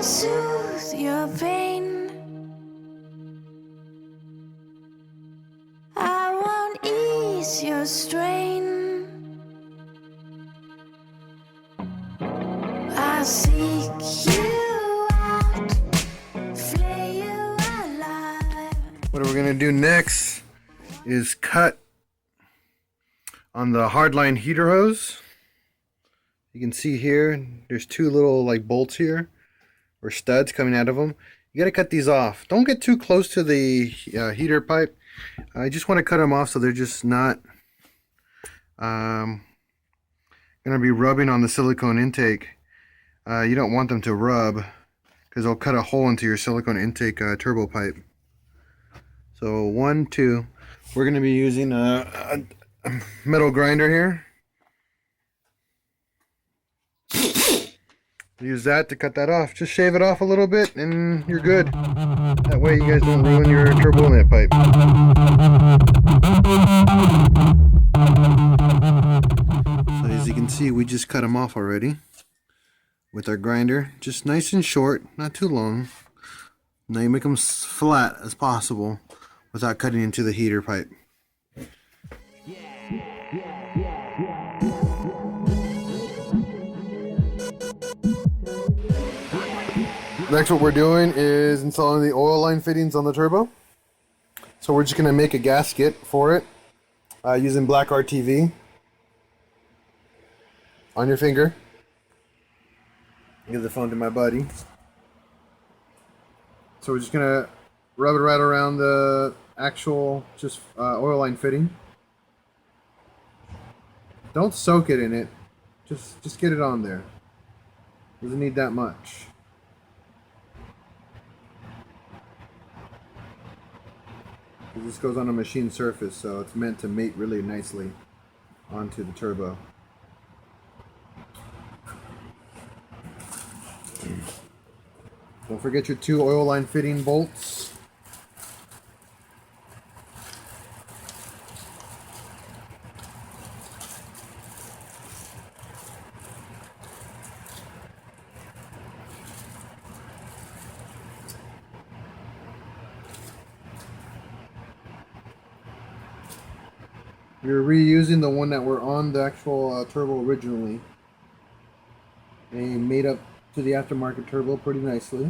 soothe your pain. I won't ease your strain. I seek you out, flay you alive. What we're gonna do next is cut on the hardline heater hose. You can see here, there's two little like bolts here, or studs coming out of them. You gotta cut these off. Don't get too close to the heater pipe. I just want to cut them off so they're just not gonna be rubbing on the silicone intake. You don't want them to rub because they'll cut a hole into your silicone intake turbo pipe. So 1, 2. We're gonna be using a metal grinder here. Use that to cut that off. Just shave it off a little bit and you're good. That way you guys don't ruin your turbo inlet pipe. So as you can see, we just cut them off already with our grinder. Just nice and short, not too long. Now you make them as flat as possible without cutting into the heater pipe. Next, what we're doing is installing the oil line fittings on the turbo. So we're just going to make a gasket for it using black RTV on your finger. Give the phone to my buddy. So we're just going to rub it right around the actual just oil line fitting. Don't soak it in it. Just get it on there. Doesn't need that much. This goes on a machine surface, so it's meant to mate really nicely onto the turbo. Don't forget your 2 oil line fitting bolts. We're reusing the one that were on the actual turbo originally. They made up to the aftermarket turbo pretty nicely.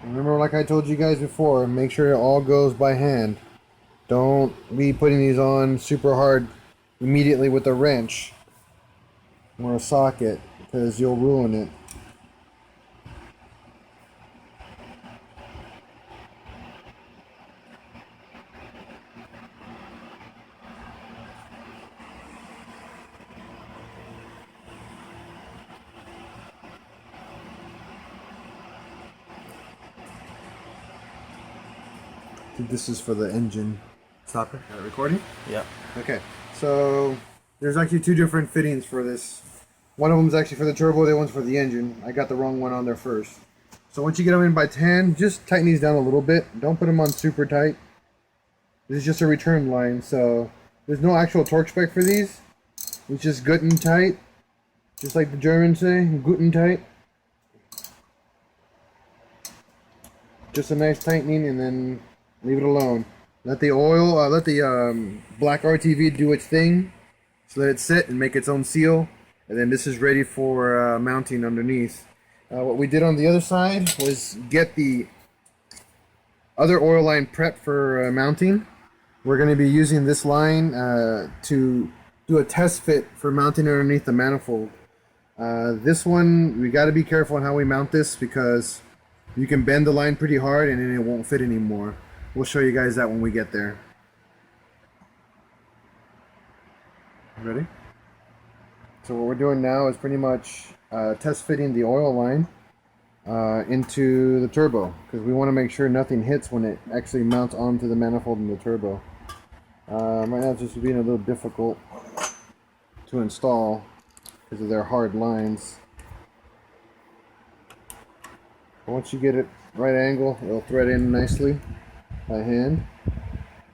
Remember, like I told you guys before, make sure it all goes by hand. Don't be putting these on super hard immediately with a wrench or a socket, because you'll ruin it. I think this is for the engine. Stop it. Recording? Yeah. Okay, so there's actually 2 different fittings for this. One of them is actually for the turbo, the other one's for the engine. I got the wrong one on there first. So once you get them in by 10, just tighten these down a little bit. Don't put them on super tight. This is just a return line, so there's no actual torque spec for these. It's just good and tight. Just like the Germans say, gut and tight. Just a nice tightening and then leave it alone. Let the oil, let the black RTV do its thing. Just let it sit and make its own seal. And then this is ready for mounting underneath. What we did on the other side was get the other oil line prep for mounting. We're going to be using this line to do a test fit for mounting underneath the manifold. This one, we got to be careful on how we mount this because you can bend the line pretty hard and then it won't fit anymore. We'll show you guys that when we get there. Ready? So what we're doing now is pretty much test fitting the oil line into the turbo because we want to make sure nothing hits when it actually mounts onto the manifold in the turbo. Right now it's just being a little difficult to install because of their hard lines. But once you get it right angle, it'll thread in nicely by hand.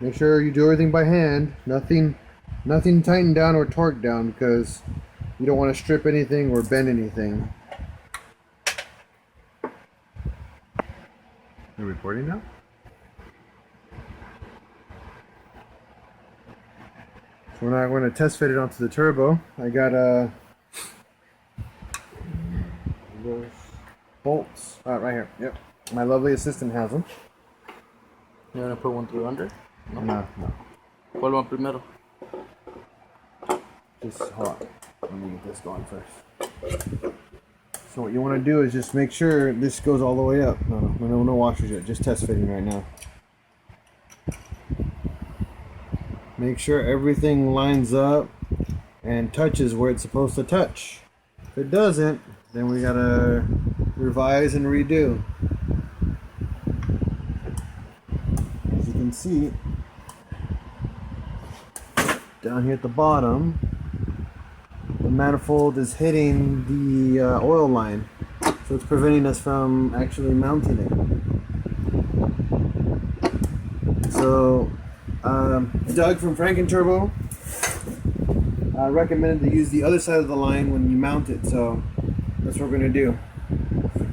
Make sure you do everything by hand. Nothing Nothing tightened down or torqued down because you don't want to strip anything or bend anything. Are you recording now? So we're not going to test fit it onto the turbo. I got those bolts right here. Yep, my lovely assistant has them. You want to put one through under? No. ¿Cuál va primero? Just hold on. Let me get this going first. So what you want to do is just make sure this goes all the way up. No washers yet. Just test fitting right now. Make sure everything lines up and touches where it's supposed to touch. If it doesn't, then we gotta revise and redo. As you can see, down here at the bottom, the manifold is hitting the oil line, so it's preventing us from actually mounting it. So Doug from Franken Turbo recommended to use the other side of the line when you mount it, so that's what we're going to do.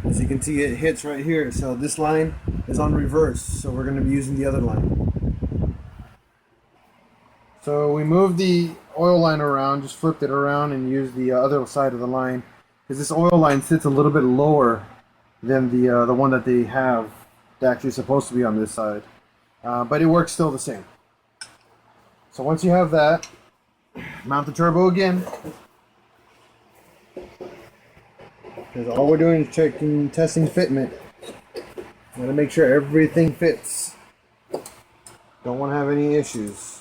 As you can see, it hits right here, so this line is on reverse, so we're going to be using the other line. So we moved the oil line around, just flipped it around and used the other side of the line, because this oil line sits a little bit lower than the one that they have that's actually supposed to be on this side, but it works still the same. So once you have that, mount the turbo again, because all we're doing is testing fitment. Gotta make sure everything fits. Don't want to have any issues.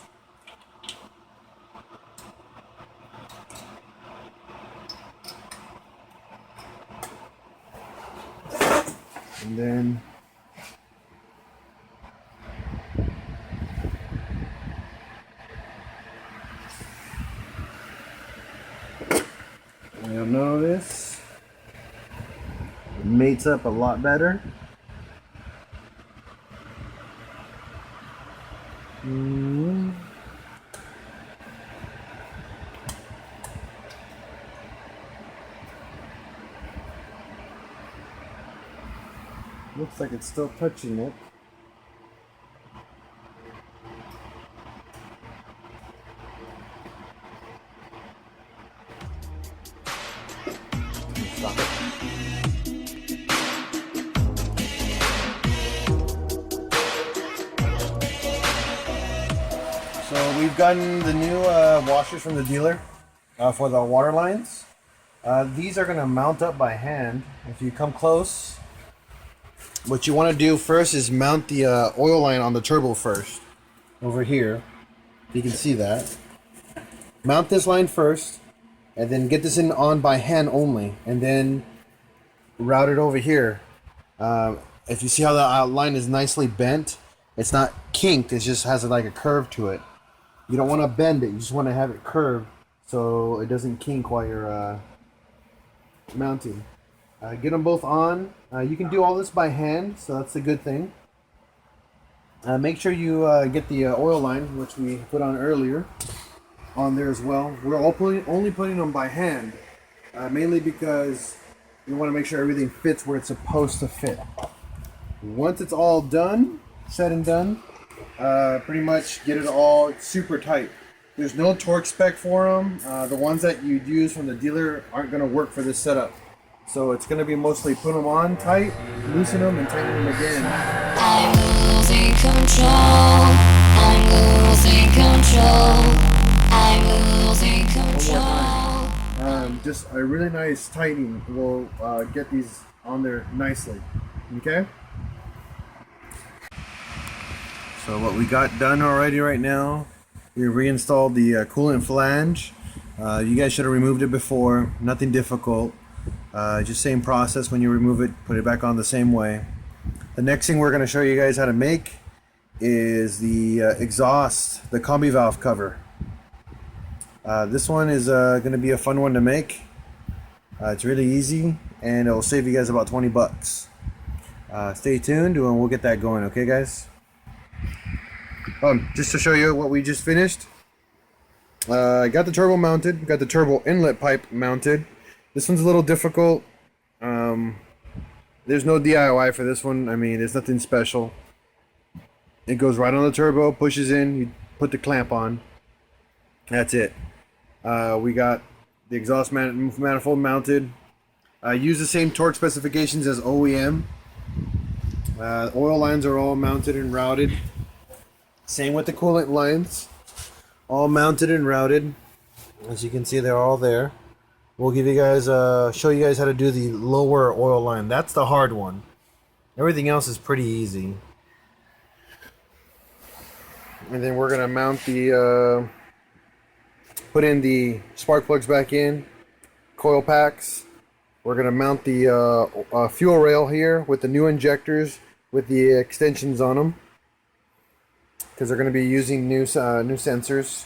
And then you'll notice it mates up a lot better. Looks like it's still touching it. Stop it. So we've gotten the new washers from the dealer for the water lines. These are going to mount up by hand. If you come close, what you want to do first is mount the oil line on the turbo first. Over here, you can see that. Mount this line first, and then get this in on by hand only, and then route it over here. If you see how the line is nicely bent, it's not kinked, it just has like a curve to it. You don't want to bend it, you just want to have it curved so it doesn't kink while you're mounting. Get them both on. You can do all this by hand, so that's a good thing. Make sure you get the oil line, which we put on earlier, on there as well. We're only putting them by hand, mainly because you want to make sure everything fits where it's supposed to fit. Once it's all done, said and done, pretty much get it all super tight. There's no torque spec for them. The ones that you'd use from the dealer aren't going to work for this setup. So it's going to be mostly put them on tight, loosen them, and tighten them again. I'm losing control. I'm losing control. I'm losing control. Just a really nice tightening will get these on there nicely. Okay? So what we got done already right now, we reinstalled the coolant flange. You guys should have removed it before. Nothing difficult. Just same process. When you remove it, put it back on the same way. The next thing we're going to show you guys how to make is the exhaust, the combi valve cover. This one is going to be a fun one to make. It's really easy and it'll save you guys about 20 bucks. Stay tuned and we'll get that going, okay guys? Just to show you what we just finished. I got the turbo mounted. Got the turbo inlet pipe mounted. This one's a little difficult. There's no DIY for this one. I mean, there's nothing special. It goes right on the turbo, pushes in, you put the clamp on. That's it. We got the exhaust manifold mounted. Use the same torque specifications as OEM. Oil lines are all mounted and routed. Same with the coolant lines. All mounted and routed. As you can see, they're all there. We'll give you guys, show you guys how to do the lower oil line. That's the hard one. Everything else is pretty easy. And then we're gonna mount the, put in the spark plugs back in, coil packs. We're gonna mount the fuel rail here with the new injectors with the extensions on them, because they're gonna be using new sensors.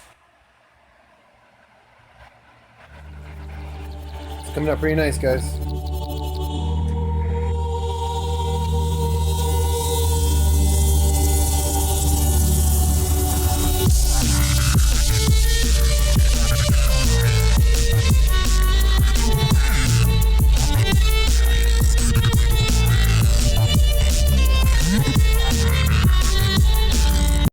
It's coming out pretty nice, guys.